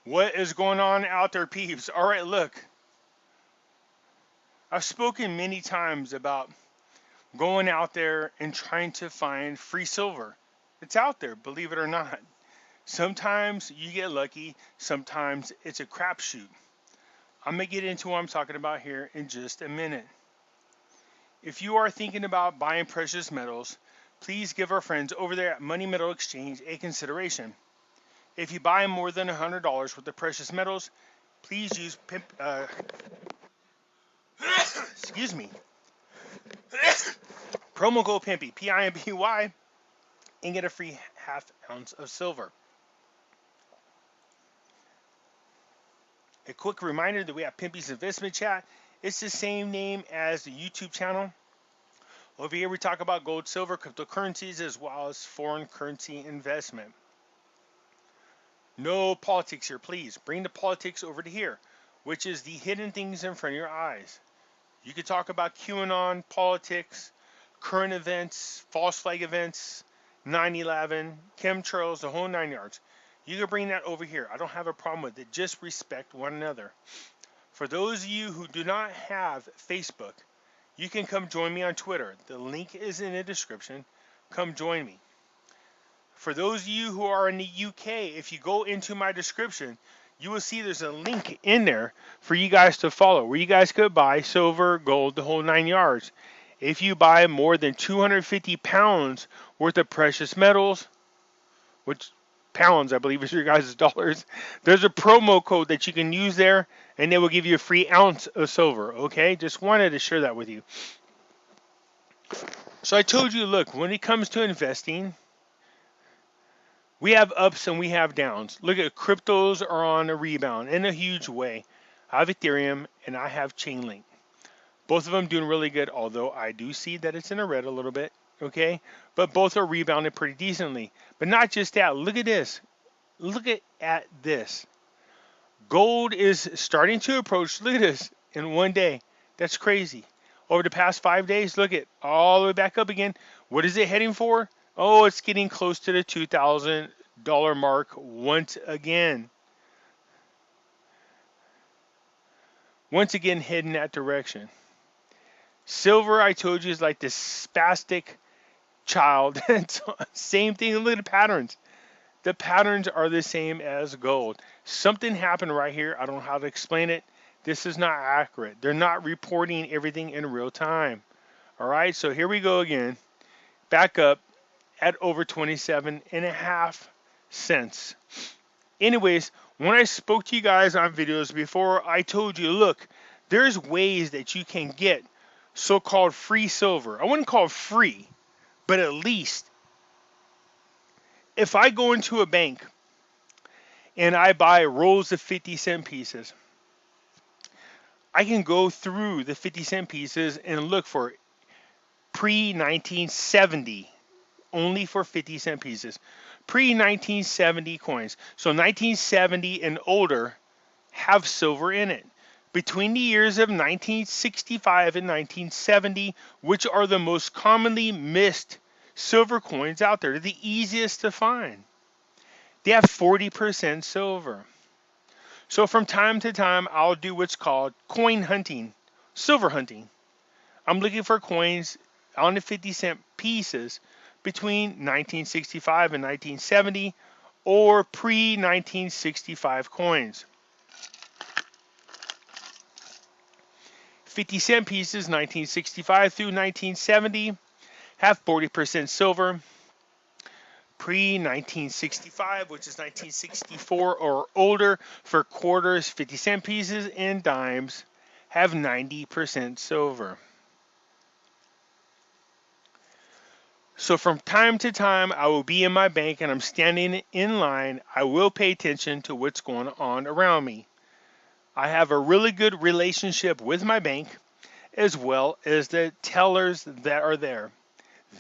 What is going on out there, peeps? All right, look, I've spoken many times about going out there and trying to find free silver. It's out there, believe it or not. Sometimes you get lucky, sometimes it's a crapshoot. I'm going to get into what I'm talking about here in just a minute. If you are thinking about buying precious metals, please give our friends over there at Money Metal Exchange a consideration. If you buy more than $100 worth of precious metals, please use excuse me, promo code Pimpy, Pimpy, and get a free half ounce of silver. A quick reminder that we have Pimpy's Investment Chat. It's the same name as the YouTube channel. Over here we talk about gold, silver, cryptocurrencies, as well as foreign currency investment. No politics here, please. Bring the politics over to here, which is the hidden things in front of your eyes. You could talk about QAnon, politics, current events, false flag events, 9/11, chemtrails, the whole 9 yards. You can bring that over here. I don't have a problem with it. Just respect one another. For those of you who do not have Facebook, you can come join me on Twitter. The link is in the description. Come join me. For those of you who are in the UK, if you go into my description, you will see there's a link in there for you guys to follow, where you guys could buy silver, gold, the whole 9 yards. If you buy more than 250 pounds worth of precious metals, which pounds I believe is your guys' dollars, there's a promo code that you can use there, and they will give you a free ounce of silver. Okay, just wanted to share that with you. So I told you, look, when it comes to investing, we have ups and we have downs. Look at cryptos are on a rebound in a huge way. I have Ethereum and I have Chainlink. Both of them doing really good, although I do see that it's in the red a little bit. Okay, but both are rebounding pretty decently. But not just that. Look at this. Look at this. Gold is starting to approach. Look at this in one day. That's crazy. Over the past 5 days, look at all the way back up again. What is it heading for? Oh, it's getting close to the $2,000 mark once again. Once again, heading that direction. Silver, I told you, is like this spastic child. Same thing. Look at the patterns. The patterns are the same as gold. Something happened right here. I don't know how to explain it. This is not accurate. They're not reporting everything in real time. All right, so here we go again. Back up at over 27.5 cents. Anyways, when I spoke to you guys on videos before, I told you, look, there's ways that you can get so-called free silver. I wouldn't call it free, but at least if I go into a bank and I buy rolls of 50-cent pieces, I can go through the 50-cent pieces and look for pre-1970, only for 50-cent pieces. Pre-1970 coins. So 1970 and older have silver in it. Between the years of 1965 and 1970, which are the most commonly missed silver coins out there, they're the easiest to find. They have 40% silver. So from time to time, I'll do what's called coin hunting, silver hunting. I'm looking for coins on the 50-cent pieces between 1965 and 1970 or pre-1965 coins. 50-cent pieces 1965 through 1970 have 40% silver. Pre-1965, which is 1964 or older, for quarters, 50-cent pieces, and dimes have 90% silver. So from time to time, I will be in my bank and I'm standing in line. I will pay attention to what's going on around me. I have a really good relationship with my bank as well as the tellers that are there.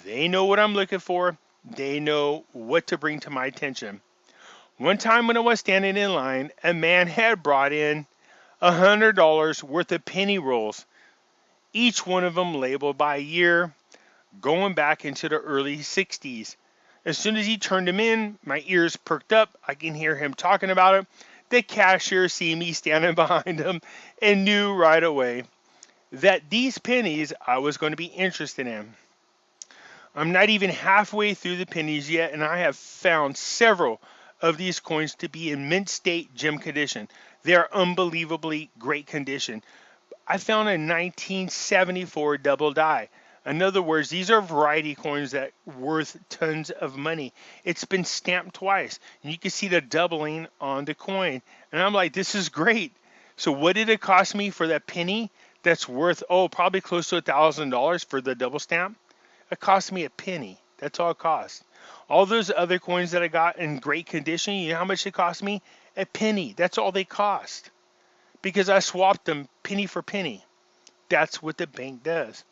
They know what I'm looking for. They know what to bring to my attention. One time when I was standing in line, a man had brought in $100 worth of penny rolls, each one of them labeled by year, going back into the early 60s. As soon as he turned them in, my ears perked up. I can hear him talking about it. The cashier see me standing behind him and knew right away that these pennies I was going to be interested in. I'm not even halfway through the pennies yet, and I have found several of these coins to be in mint state gem condition. They are unbelievably great condition. I found a 1974 double die. In other words, these are variety coins that are worth tons of money. It's been stamped twice, and you can see the doubling on the coin. And I'm like, this is great. So what did it cost me for that penny that's worth, probably close to $1,000 for the double stamp? It cost me a penny. That's all it cost. All those other coins that I got in great condition, you know how much it cost me? A penny. That's all they cost. Because I swapped them penny for penny. That's what the bank does.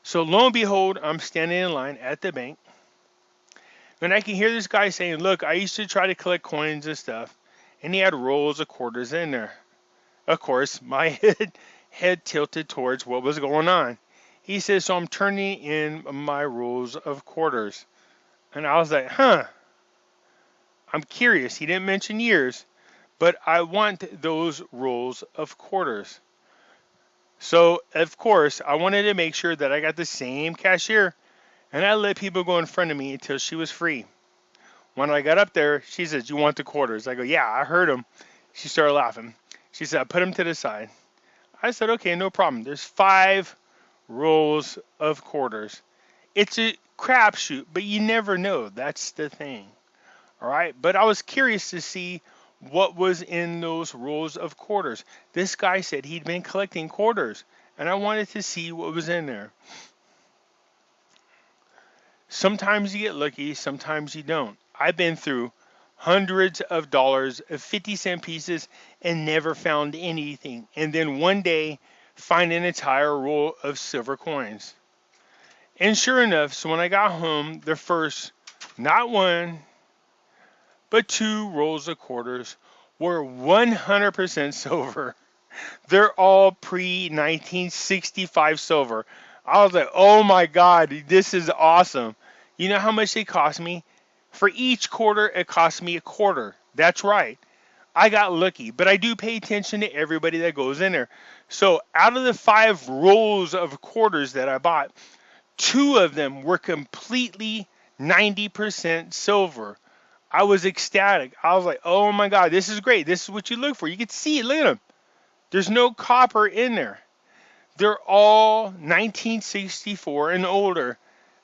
So lo and behold, I'm standing in line at the bank. And I can hear this guy saying, look, I used to try to collect coins and stuff. And he had rolls of quarters in there. Of course, my head tilted towards what was going on. He says, so I'm turning in my rolls of quarters. And I was like, I'm curious. He didn't mention years, but I want those rolls of quarters. So, of course, I wanted to make sure that I got the same cashier, and I let people go in front of me until she was free. When I got up there, she says, you want the quarters? I go, yeah, I heard them. She started laughing. She said, I put them to the side. I said, okay, no problem. There's 5 rolls of quarters. It's a crapshoot, but you never know. That's the thing. All right, but I was curious to see what was in those rolls of quarters. This guy said he'd been collecting quarters, and I wanted to see what was in there. Sometimes you get lucky, sometimes you don't. I've been through hundreds of dollars of 50-cent pieces and never found anything. And then one day, find an entire roll of silver coins. And sure enough, so when I got home, the first, not 1, but 2 rolls of quarters were 100% silver. They're all pre-1965 silver. I was like, oh my God, this is awesome. You know how much they cost me? For each quarter, it cost me a quarter. That's right. I got lucky, but I do pay attention to everybody that goes in there. So out of the 5 rolls of quarters that I bought, 2 of them were completely 90% silver. I was ecstatic. I was like, oh my God, this is great. This is what you look for. You can see it. Look at them. There's no copper in there. They're all 1964 and older.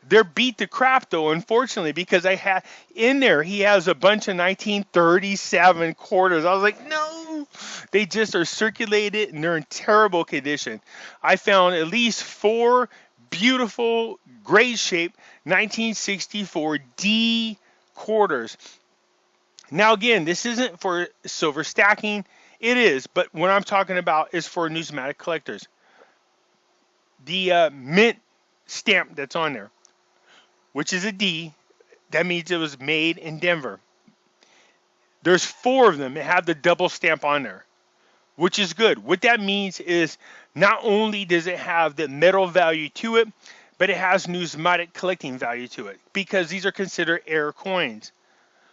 They're beat to crap though, unfortunately, because I had in there, he has a bunch of 1937 quarters. I was like, no, they just are circulated and they're in terrible condition. I found at least 4 beautiful, great shape 1964 D quarters. Now again, this isn't for silver stacking. It is, but what I'm talking about is for numismatic collectors. The mint stamp that's on there, which is a D, that means it was made in Denver. There's 4 of them that have the double stamp on there, which is good. What that means is not only does it have the metal value to it, but it has numismatic collecting value to it because these are considered air coins.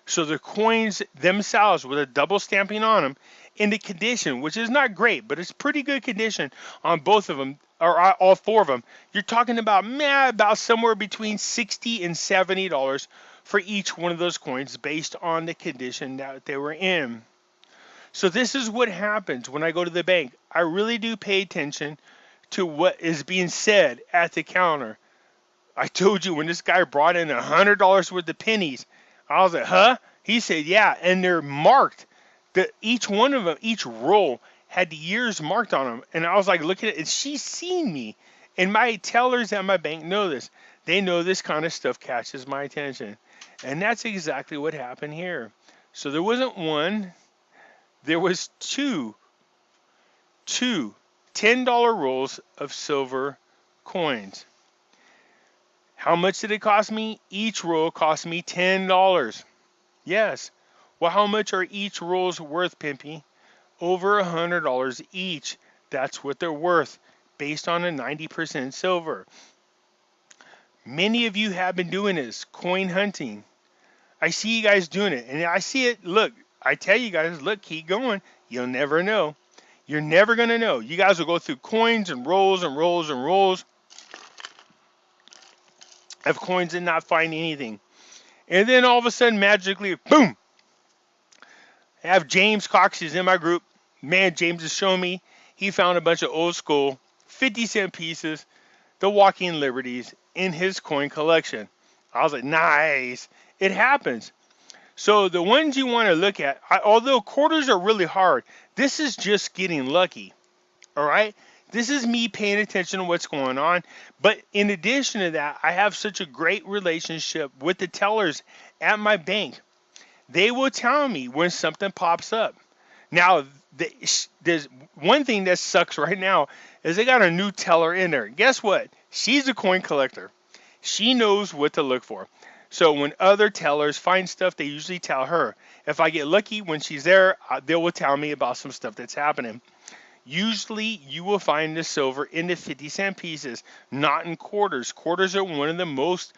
So the coins themselves with a double stamping on them in the condition, which is not great, but it's pretty good condition on both of them, or all 4 of them. You're talking about somewhere between $60 and $70 for each one of those coins based on the condition that they were in. So this is what happens when I go to the bank. I really do pay attention to what is being said at the counter. I told you when this guy brought in $100 worth of pennies, I was like, huh? He said, yeah, and they're marked. Each one of them, each roll had the years marked on them. And I was like, look at it, and she's seen me. And my tellers at my bank know this. They know this kind of stuff catches my attention. And that's exactly what happened here. So there wasn't 1, there was 2 $10 rolls of silver coins. How much did it cost me? Each roll cost me $10. Yes. Well, how much are each rolls worth, Pimpy? Over $100 each. That's what they're worth, based on a 90% silver. Many of you have been doing this, coin hunting. I see you guys doing it, and I see it. Look, I tell you guys, look, keep going. You'll never know. You're never going to know. You guys will go through coins and rolls and rolls and rolls of coins and not find anything. And then all of a sudden, magically, boom, I have James Cox. He's in my group. Man, James is showing me he found a bunch of old school 50-cent pieces, the Walking Liberties, in his coin collection. I was like, nice. It happens. So the ones you want to look at, although quarters are really hard, this is just getting lucky. All right? This is me paying attention to what's going on. But in addition to that, I have such a great relationship with the tellers at my bank. They will tell me when something pops up. Now, there's one thing that sucks right now is they got a new teller in there. Guess what? She's a coin collector. She knows what to look for. So when other tellers find stuff, they usually tell her. If I get lucky when she's there, they will tell me about some stuff that's happening. Usually, you will find the silver in the 50-cent pieces, not in quarters. Quarters are one of the most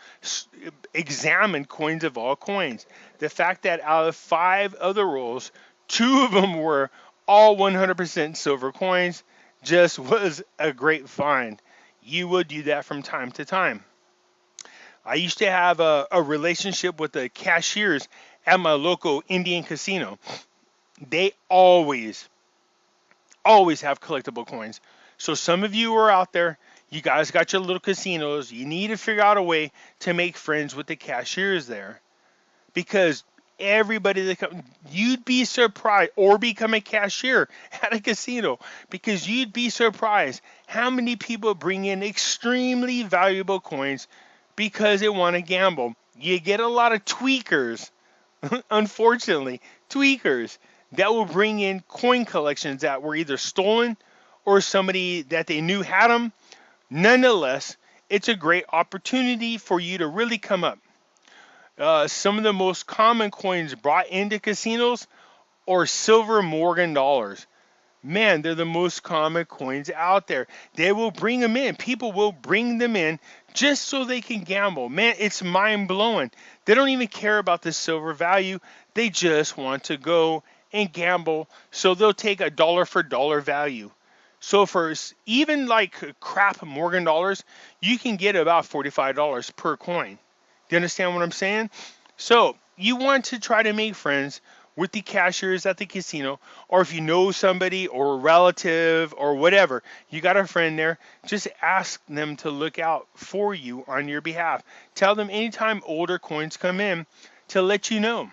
examined coins of all coins. The fact that out of 5 other rolls, 2 of them were all 100% silver coins just was a great find. You will do that from time to time. I used to have a relationship with the cashiers at my local Indian casino. They always have collectible coins. So some of you are out there, you guys got your little casinos, you need to figure out a way to make friends with the cashiers there. Because everybody that comes, you'd be surprised, or become a cashier at a casino, because you'd be surprised how many people bring in extremely valuable coins because they want to gamble. You get a lot of tweakers, unfortunately, tweakers that will bring in coin collections that were either stolen or somebody that they knew had them. Nonetheless, it's a great opportunity for you to really come up. Some of the most common coins brought into casinos are silver Morgan dollars. Man, they're the most common coins out there. They will bring them in. People will bring them in just so they can gamble. Man, it's mind-blowing. They don't even care about the silver value. They just want to go and gamble, so they'll take a dollar for dollar value. So for even like crap Morgan dollars, you can get about $45 per coin. Do you understand what I'm saying? So you want to try to make friends with the cashiers at the casino, or if you know somebody or a relative or whatever, you got a friend there, just ask them to look out for you on your behalf. Tell them anytime older coins come in to let you know.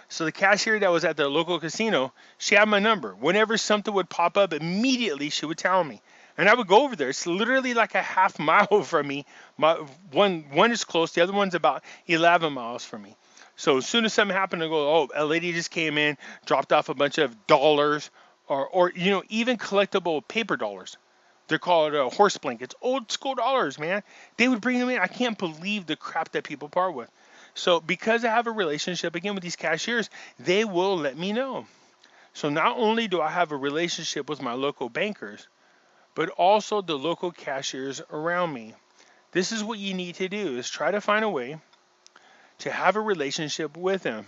So the cashier that was at the local casino, she had my number. Whenever something would pop up, immediately she would tell me. And I would go over there. It's literally like a half mile from me. One is close. The other one's about 11 miles from me. So as soon as something happened, I go, oh, a lady just came in, dropped off a bunch of dollars, or even collectible paper dollars. They're called horse blankets. Old school dollars, man. They would bring them in. I can't believe the crap that people part with. So because I have a relationship, again, with these cashiers, they will let me know. So not only do I have a relationship with my local bankers, but also the local cashiers around me. This is what you need to do, is try to find a way to have a relationship with them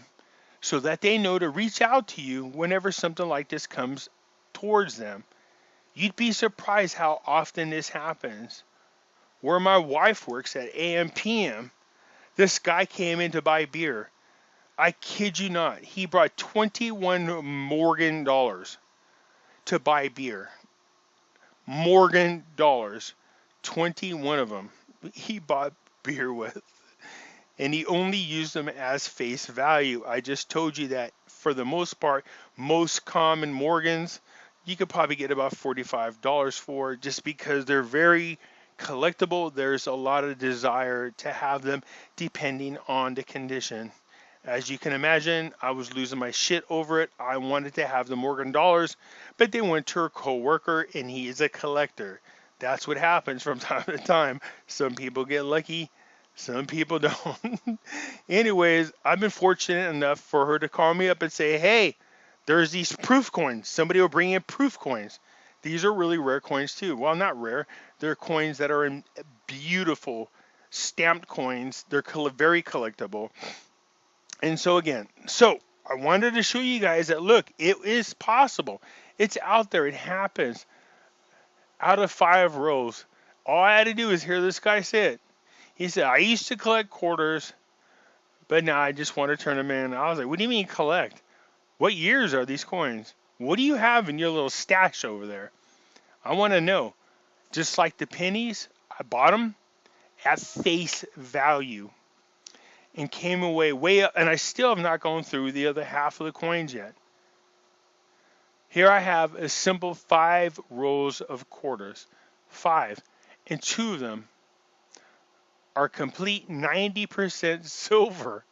so that they know to reach out to you whenever something like this comes towards them. You'd be surprised how often this happens. Where my wife works at AM/PM, this guy came in to buy beer. I kid you not. He brought 21 Morgan dollars to buy beer. Morgan dollars. 21 of them he bought beer with. And he only used them as face value. I just told you that for the most part, most common Morgans, you could probably get about $45 for, just because they're very collectible. There's a lot of desire to have them depending on the condition. As you can imagine, I was losing my shit over it. I wanted to have the Morgan dollars, but they went to a coworker and he is a collector. That's what happens from time to time. Some people get lucky, some people don't. Anyways, I've been fortunate enough for her to call me up and say, hey, there's these proof coins. Somebody will bring in proof coins. These are really rare coins too. Well, not rare. They're coins that are in beautiful stamped coins. They're very collectible. And so again, I wanted to show you guys that, look, it is possible. It's out there. It happens. Out of 5 rows, all I had to do is hear this guy say it. He said, I used to collect quarters, but now I just want to turn them in. I was like, what do you mean collect? What years are these coins? What do you have in your little stash over there? I want to know. Just like the pennies, I bought them at face value and came away way up, and I still have not gone through the other half of the coins yet. Here I have a simple 5 rows of quarters, 5, and 2 of them are complete 90% silver.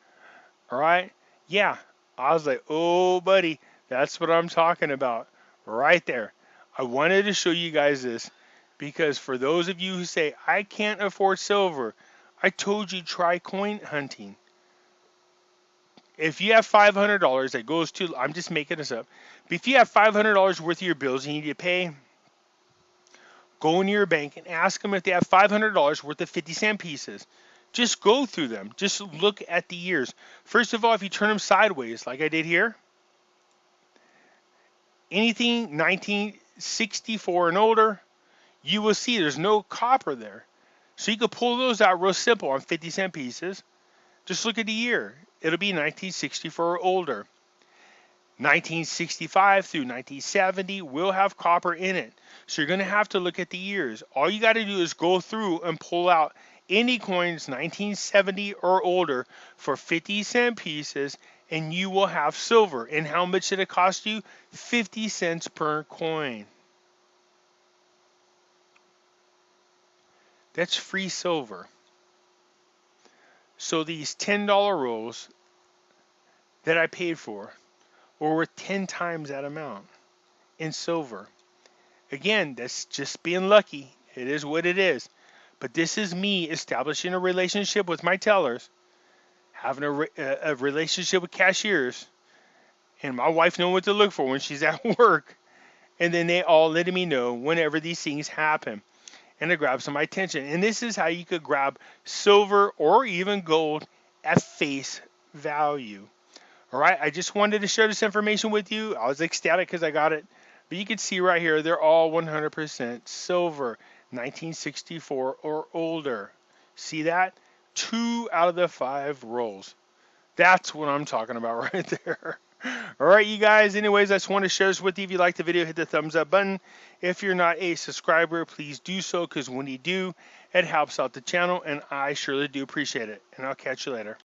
All right? Yeah, I was like, oh, buddy, that's what I'm talking about right there. I wanted to show you guys this because for those of you who say, I can't afford silver, I told you try coin hunting. If you have $500 that goes to, I'm just making this up, but if you have $500 worth of your bills you need to pay, go into your bank and ask them if they have $500 worth of 50-cent pieces. Just go through them. Just look at the years. First of all, if you turn them sideways, like I did here, anything 1964 and older, you will see there's no copper there. So you can pull those out real simple on 50-cent pieces. Just look at the year. It'll be 1964 or older. 1965 through 1970 will have copper in it. So you're going to have to look at the years. All you got to do is go through and pull out any coins 1970 or older for 50-cent pieces, and you will have silver. And how much did it cost you? 50 cents per coin. That's free silver. So these $10 rolls that I paid for were worth 10 times that amount in silver. Again, that's just being lucky. It is what it is. But this is me establishing a relationship with my tellers, having a relationship with cashiers, and my wife knowing what to look for when she's at work, and then they all letting me know whenever these things happen, and it grabs my attention. And this is how you could grab silver or even gold at face value. All right, I just wanted to share this information with you. I was ecstatic because I got it. But you can see right here, they're all 100% silver, 1964 or older. See that? 2 out of the 5 rolls. That's what I'm talking about right there. All right, you guys. Anyways, I just want to share this with you. If you like the video, hit the thumbs up button. If you're not a subscriber, please do so, because when you do, it helps out the channel, and I surely do appreciate it. And I'll catch you later.